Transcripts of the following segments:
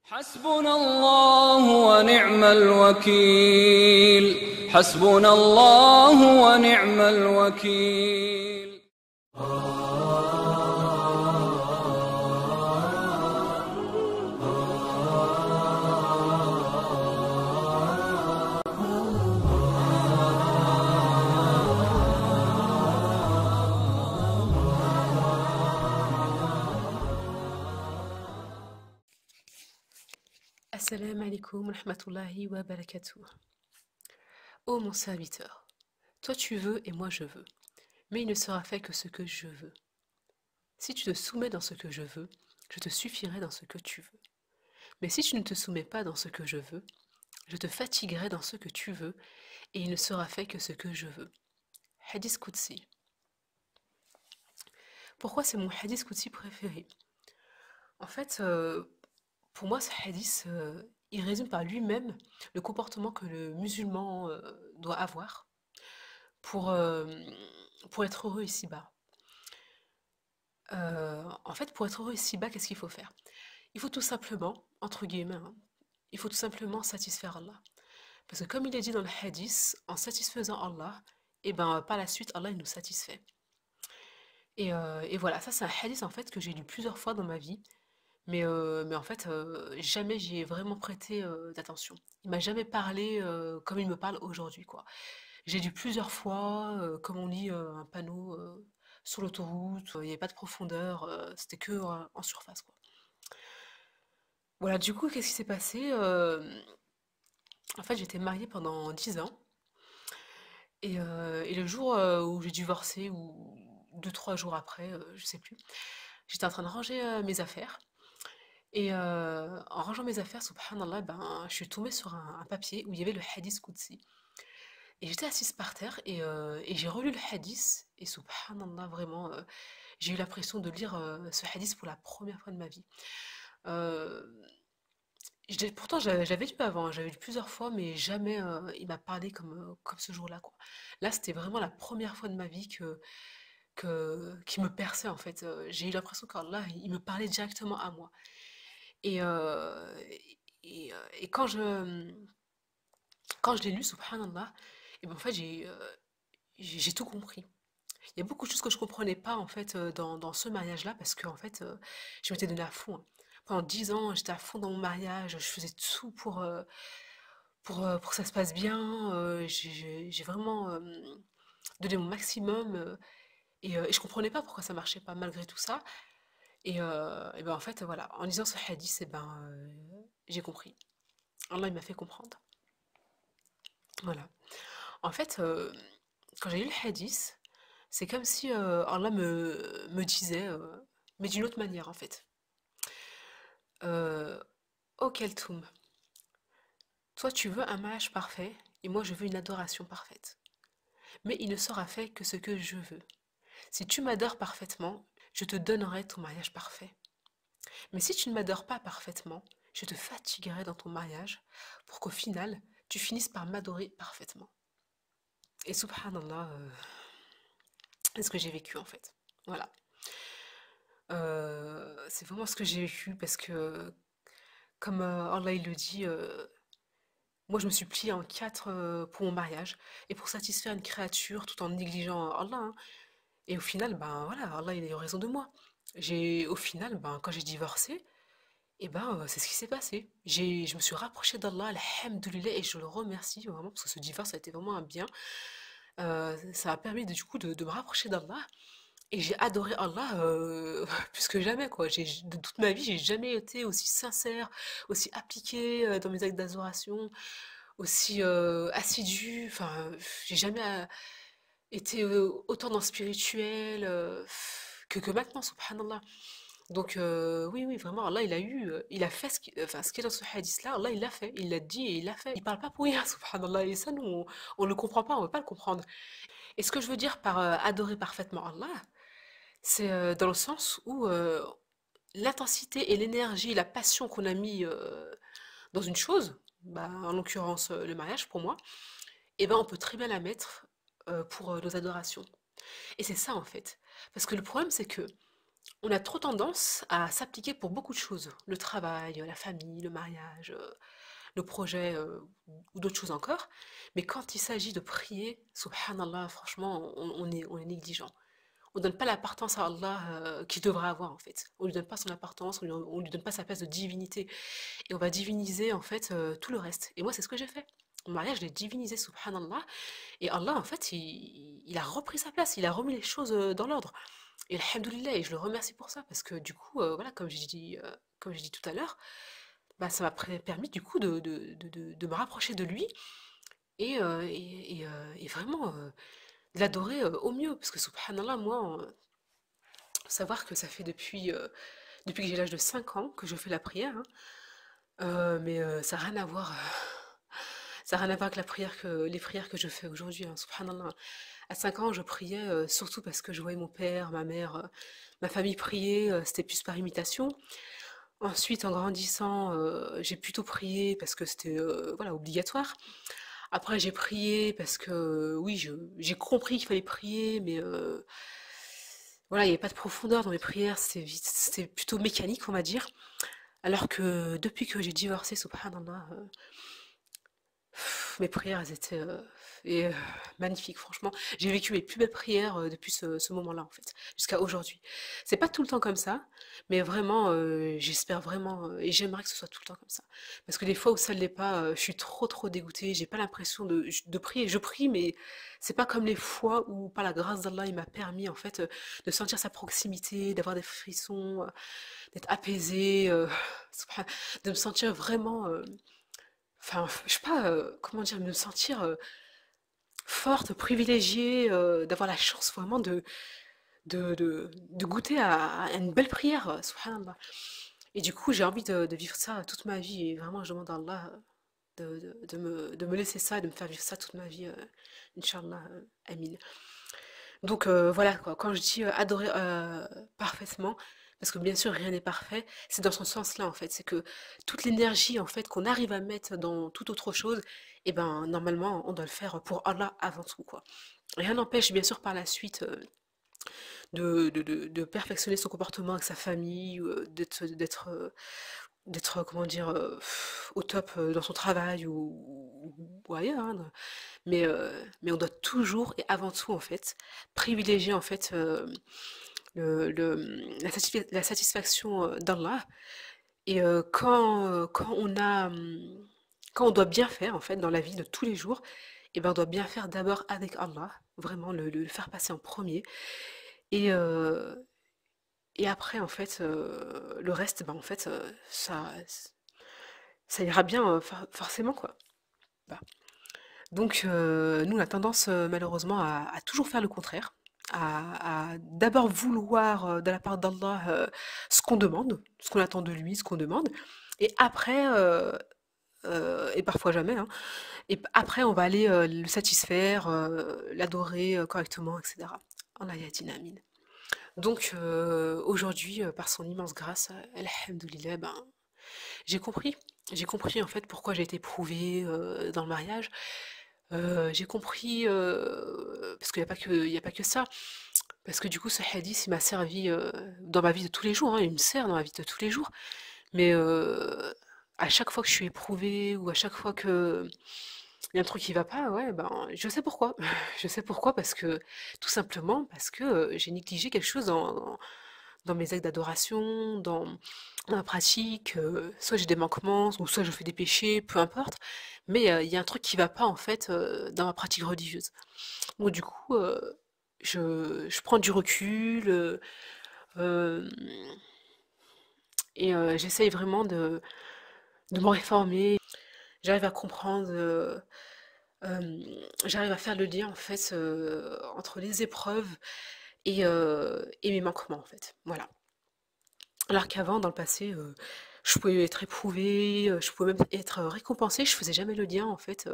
حسبنا الله ونعم الوكيل. حسبنا الله ونعم الوكيل. Assalamu alaikum wa rahmatullahi wa barakatuh. Ô mon serviteur, toi tu veux et moi je veux, mais il ne sera fait que ce que je veux. Si tu te soumets dans ce que je veux, je te suffirai dans ce que tu veux. Mais si tu ne te soumets pas dans ce que je veux, je te fatiguerai dans ce que tu veux, et il ne sera fait que ce que je veux. Hadith Qudsi. Pourquoi c'est mon hadith Qudsi préféré? En fait, pour moi, ce hadith, il résume par lui-même le comportement que le musulman doit avoir pour, euh, pour être heureux ici-bas. En fait, pour être heureux ici-bas, qu'est-ce qu'il faut faire? Il faut tout simplement, entre guillemets, hein, il faut tout simplement satisfaire Allah. Parce que comme il est dit dans le hadith, en satisfaisant Allah, et ben par la suite, Allah il nous satisfait. Et voilà, ça c'est un hadith en fait que j'ai lu plusieurs fois dans ma vie. Mais en fait, jamais j'y ai vraiment prêté d'attention. Il m'a jamais parlé comme il me parle aujourd'hui, quoi. J'ai lu plusieurs fois, comme on lit un panneau sur l'autoroute, il n'y avait pas de profondeur, c'était que en surface, quoi. Voilà, du coup, qu'est-ce qui s'est passé? En fait, j'étais mariée pendant 10 ans, et le jour où j'ai divorcé, ou 2, 3 jours après, je sais plus, j'étais en train de ranger mes affaires. Et en rangeant mes affaires, subhanallah, ben, je suis tombée sur un papier où il y avait le hadith Qudsi. Et j'étais assise par terre et j'ai relu le hadith. Et subhanallah, vraiment, j'ai eu l'impression de lire ce hadith pour la première fois de ma vie. Euh, Pourtant, j'avais lu avant, j'avais lu plusieurs fois, mais jamais il m'a parlé comme ce jour-là, quoi. Là, c'était vraiment la première fois de ma vie qui me perçait, en fait. J'ai eu l'impression qu'Allah, il me parlait directement à moi. Et, et quand je l'ai lu, subhanallah, et ben en fait, j'ai tout compris. Il y a beaucoup de choses que je comprenais pas en fait dans ce mariage-là parce que en fait, je m'étais donné à fond, hein. Pendant 10 ans, j'étais à fond dans mon mariage, je faisais tout pour que ça se passe bien. J'ai vraiment donné mon maximum et je comprenais pas pourquoi ça marchait pas malgré tout ça. Et ben en fait, voilà, en lisant ce hadith, et ben, j'ai compris. Allah, il m'a fait comprendre. Voilà. En fait, quand j'ai lu le hadith, c'est comme si Allah me disait, mais d'une autre manière en fait. Euh, Ô Keltoum, toi tu veux un mariage parfait et moi je veux une adoration parfaite. Mais il ne sera fait que ce que je veux. Si tu m'adores parfaitement, je te donnerai ton mariage parfait. Mais si tu ne m'adores pas parfaitement, je te fatiguerai dans ton mariage pour qu'au final, tu finisses par m'adorer parfaitement. Et subhanallah, c'est ce que j'ai vécu en fait. Voilà. C'est vraiment ce que j'ai vécu parce que, comme Allah il le dit, moi je me suis pliée en quatre pour mon mariage et pour satisfaire une créature tout en négligeant Allah, hein. Et au final, ben voilà, Allah il a eu raison de moi. Au final, ben, quand j'ai divorcé, et ben c'est ce qui s'est passé. Je me suis rapprochée d'Allah, alhamdoulilah, et je le remercie vraiment parce que ce divorce a été vraiment un bien. Ça a permis du coup de me rapprocher d'Allah. Et j'ai adoré Allah plus que jamais, quoi. De toute ma vie, j'ai jamais été aussi sincère, aussi appliquée dans mes actes d'adoration, aussi assidue. Enfin, j'ai jamais été autant dans le spirituel que maintenant, subhanallah. Donc, oui, oui, vraiment, Allah, il a fait enfin, ce qui est dans ce hadith-là, Allah, il l'a fait, il l'a dit et il l'a fait. Il parle pas pour rien, subhanallah. Et ça, nous, on le comprend pas, on veut pas le comprendre. Et ce que je veux dire par adorer parfaitement Allah, c'est dans le sens où l'intensité et l'énergie, la passion qu'on a mis dans une chose, bah, en l'occurrence le mariage pour moi, et ben on peut très bien la mettre pour nos adorations. Et c'est ça en fait. Parce que le problème c'est que on a trop tendance à s'appliquer pour beaucoup de choses. Le travail, la famille, le mariage, nos projets ou d'autres choses encore. Mais quand il s'agit de prier, subhanallah, franchement, on est négligent. On donne pas l'importance à Allah qu'il devrait avoir en fait. On lui donne pas son importance, on lui donne pas sa place de divinité. Et on va diviniser en fait tout le reste. Et moi, c'est ce que j'ai fait. Mon mariage, je l'ai divinisé, subhanallah. Et Allah, en fait, il a repris sa place, il a remis les choses dans l'ordre. Et alhamdoulilah, et je le remercie pour ça, parce que du coup, voilà, comme j'ai dit tout à l'heure, bah, ça m'a permis du coup de me rapprocher de lui et vraiment de l'adorer au mieux. Parce que subhanallah, moi, savoir que ça fait depuis que j'ai l'âge de 5 ans que je fais la prière, hein, mais ça n'a rien à voir. Ça n'a rien à voir avec les prières que je fais aujourd'hui, hein, subhanallah. À 5 ans, je priais surtout parce que je voyais mon père, ma mère, ma famille prier, c'était plus par imitation. Ensuite, en grandissant, j'ai plutôt prié parce que c'était voilà, obligatoire. Après, j'ai prié parce que oui, j'ai compris qu'il fallait prier, mais voilà, il n'y avait pas de profondeur dans mes prières, c'était plutôt mécanique, on va dire. Alors que depuis que j'ai divorcé, subhanallah, mes prières, elles étaient et, euh, magnifiques, franchement. J'ai vécu mes plus belles prières depuis ce moment-là, en fait, jusqu'à aujourd'hui. C'est pas tout le temps comme ça, mais vraiment, j'espère vraiment, et j'aimerais que ce soit tout le temps comme ça. Parce que des fois où ça ne l'est pas, je suis trop dégoûtée, j'ai pas l'impression de prier. Je prie, mais c'est pas comme les fois où, par la grâce d'Allah, il m'a permis, en fait, de sentir sa proximité, d'avoir des frissons, d'être apaisée, de me sentir vraiment. Enfin, je sais pas, comment dire, me sentir forte, privilégiée, d'avoir la chance vraiment de goûter à une belle prière, subhanallah. Et du coup, j'ai envie de vivre ça toute ma vie. Et vraiment, je demande à Allah de me laisser ça, et de me faire vivre ça toute ma vie, Inch'Allah, Amin. Donc voilà, quoi. Quand je dis adorer parfaitement, parce que bien sûr rien n'est parfait, c'est dans ce sens-là en fait, c'est que toute l'énergie en fait qu'on arrive à mettre dans toute autre chose, et ben normalement on doit le faire pour Allah avant tout quoi. Rien n'empêche bien sûr par la suite de perfectionner son comportement avec sa famille, ou, d'être comment dire au top dans son travail ou ailleurs, hein. Mais on doit toujours et avant tout en fait privilégier en fait la satisfaction d'Allah. Et quand on doit bien faire en fait dans la vie de tous les jours, et ben on doit bien faire d'abord avec Allah, vraiment le faire passer en premier. Et, euh, et après en fait le reste, ben en fait ça ira bien forcément quoi. Bah. Donc, nous, on a tendance, malheureusement, à toujours faire le contraire, à d'abord vouloir, de la part d'Allah, ce qu'on demande, ce qu'on attend de lui, ce qu'on demande, et après, et parfois jamais, hein, après, on va aller le satisfaire, l'adorer correctement, etc. Allah yadina amin. Donc, aujourd'hui, par son immense grâce, alhamdoulilah, ben, j'ai compris. J'ai compris en fait pourquoi j'ai été éprouvée dans le mariage. J'ai compris, parce qu'il y a pas que il y a pas que ça. Parce que du coup, ce hadith, il m'a servi, dans ma vie de tous les jours, hein, il me sert dans ma vie de tous les jours. Mais, à chaque fois que je suis éprouvée ou à chaque fois qu'il y a un truc qui va pas, ouais, ben, je sais pourquoi. Je sais pourquoi parce que tout simplement parce que, j'ai négligé quelque chose dans mes actes d'adoration, dans ma pratique, soit j'ai des manquements ou soit je fais des péchés, peu importe. Mais, il y a un truc qui va pas en fait, dans ma pratique religieuse. Donc du coup, je prends du recul, hem et j'essaye vraiment de me réformer. J'arrive à comprendre, j'arrive à faire le lien en fait, entre les épreuves et mes manquements en fait. Voilà. Alors qu'avant, dans le passé, je pouvais être éprouvée, je pouvais même être récompensée, je faisais jamais le lien en fait,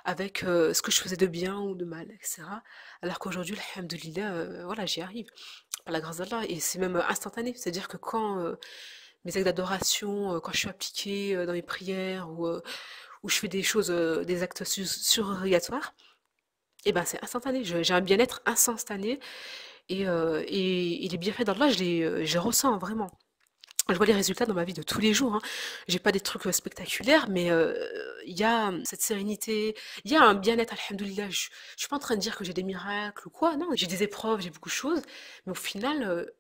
avec, ce que je faisais de bien ou de mal et cetera. Alors qu'aujourd'hui, alhamdoulilah, voilà, j'y arrive, par la grâce d'Allah et c'est même instantané. C'est-à-dire que quand, mes actes d'adoration, quand je suis appliquée, dans mes prières ou je fais des choses, des actes surrogatoires et ben, c'est instantané. Je J'ai un bien-être instantané Et les bienfaits d'Allah, je les ressens vraiment. Je vois les résultats dans ma vie de tous les jours, hein. J'ai pas des trucs spectaculaires, mais il y a cette sérénité, il y a un bien-être, alhamdoulilah. Je suis pas en train de dire que j'ai des miracles ou quoi, non, j'ai des épreuves, j'ai beaucoup de choses, mais au final,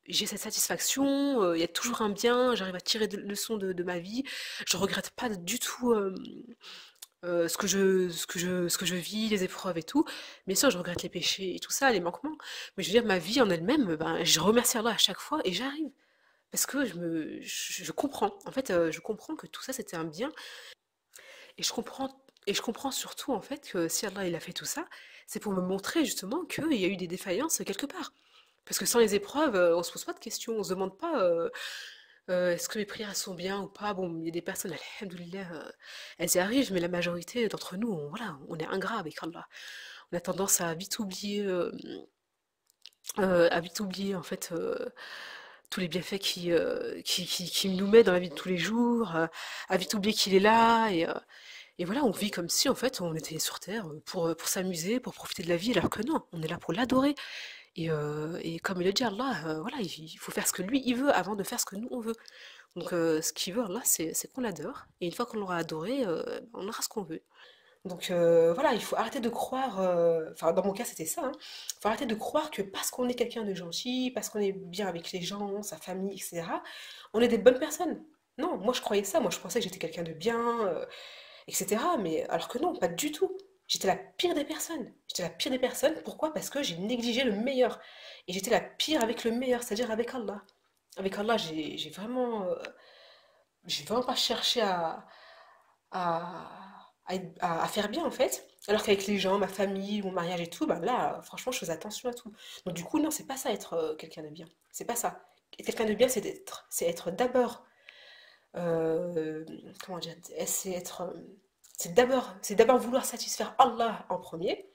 j'ai cette satisfaction, il y a toujours un bien, j'arrive à tirer des leçons de ma vie, je regrette pas du tout ce que je vis, les épreuves et tout. Bien sûr, je regrette les péchés et tout ça, les manquements, mais je veux dire, ma vie en elle-même, ben, je remercie Allah à chaque fois et j'arrive. Parce que je comprends. En fait, je comprends que tout ça, c'était un bien. Et je comprends surtout, en fait, que si Allah, il a fait tout ça, c'est pour me montrer, justement, qu'il y a eu des défaillances quelque part. Parce que sans les épreuves, on se pose pas de questions. On se demande pas, est-ce que mes prières elles sont bien ou pas. Bon, il y a des personnes, alhamdoulilah, elles y arrivent, mais la majorité d'entre nous, voilà, on est ingrats avec Allah. On a tendance à vite oublier, en fait, tous les bienfaits qu'il nous met dans la vie de tous les jours, à vite oublier qu'il est là, et voilà, on vit comme si en fait on était sur Terre pour s'amuser, pour profiter de la vie, alors que non, on est là pour l'adorer. Et comme il le dit Allah, voilà, il faut faire ce que lui il veut avant de faire ce que nous on veut. Donc ce qu'il veut Allah, c'est qu'on l'adore, et une fois qu'on l'aura adoré, on aura ce qu'on veut. Donc voilà, il faut arrêter de croire, enfin dans mon cas c'était ça, hein, il faut arrêter de croire que parce qu'on est quelqu'un de gentil, parce qu'on est bien avec les gens, sa famille, etc., on est des bonnes personnes. Non, moi je croyais ça, moi je pensais que j'étais quelqu'un de bien, etc., mais alors que non, pas du tout. J'étais la pire des personnes. J'étais la pire des personnes, pourquoi? Parce que j'ai négligé le meilleur. Et j'étais la pire avec le meilleur, c'est-à-dire avec Allah. Avec Allah, j'ai vraiment pas cherché à faire bien en fait. Alors qu'avec les gens, ma famille, mon mariage et tout, bah là, franchement, je faisais attention à tout. Donc du coup, non, c'est pas ça être quelqu'un de bien. C'est pas ça. Être quelqu'un de bien, c'est être d'abord, euh, comment dire, c'est d'abord vouloir satisfaire Allah en premier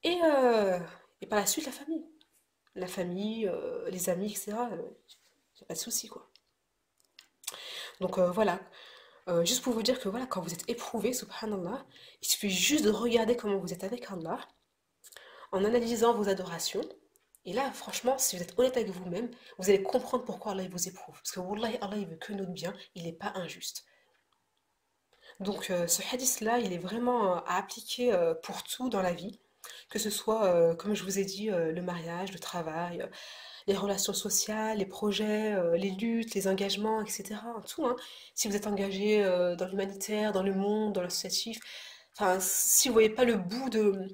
et, euh, et par la suite la famille, les amis, etc. Y a pas de souci quoi. Donc voilà. Juste pour vous dire que voilà, quand vous êtes éprouvé, subhanallah, il suffit juste de regarder comment vous êtes avec Allah, en analysant vos adorations. Et là, franchement, si vous êtes honnête avec vous-même, vous allez comprendre pourquoi Allah il vous éprouve. Parce que Wallahi, Allah il veut que notre bien, il n'est pas injuste. Donc ce hadith-là, il est vraiment à appliquer pour tout dans la vie. Que ce soit, comme je vous ai dit, le mariage, le travail, les relations sociales, les projets, les luttes, les engagements, etc. Tout, hein. Si vous êtes engagé dans l'humanitaire, dans le monde, dans l'associatif, enfin, si vous voyez pas le bout de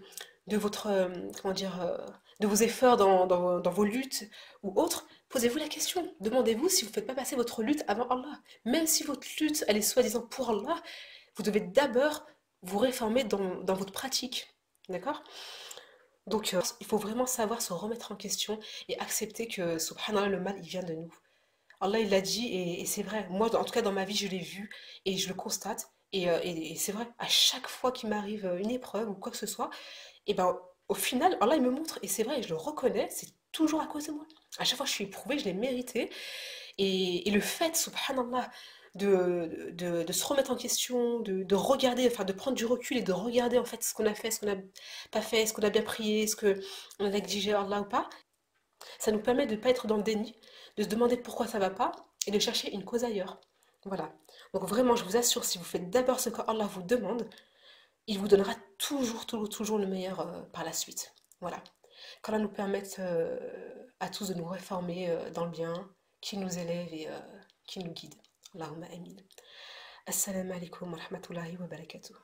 votre, comment dire, de vos efforts dans vos luttes ou autres, posez-vous la question. Demandez-vous si vous ne faites pas passer votre lutte avant Allah. Même si votre lutte, elle est soi-disant pour Allah, vous devez d'abord vous réformer dans votre pratique. D'accord? Donc, il faut vraiment savoir se remettre en question et accepter que, subhanallah, le mal, il vient de nous. Allah, il l'a dit, et c'est vrai. Moi, en tout cas, dans ma vie, je l'ai vu et je le constate. Et c'est vrai, à chaque fois qu'il m'arrive une épreuve ou quoi que ce soit, et ben, au final, Allah, il me montre, et c'est vrai, je le reconnais, c'est toujours à cause de moi. À chaque fois que je suis éprouvée, je l'ai mérité. Et le fait, subhanallah, de se remettre en question, de regarder, enfin de prendre du recul et de regarder en fait ce qu'on a fait, ce qu'on n'a pas fait, ce qu'on a bien prié, ce qu'on a négligé Allah ou pas, ça nous permet de ne pas être dans le déni, de se demander pourquoi ça va pas et de chercher une cause ailleurs. Voilà. Donc vraiment, je vous assure, si vous faites d'abord ce qu'Allah vous demande, il vous donnera toujours, toujours, toujours le meilleur par la suite. Voilà. Qu'Allah nous permette à tous de nous réformer dans le bien, qu'il nous élève et qu'il nous guide. Allahumma amin. Assalamu alaikum wa rahmatullahi wa barakatuh.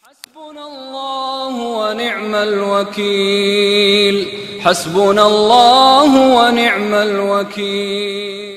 حسبنا الله ونعم الوكيل حسبنا الله ونعم الوكيل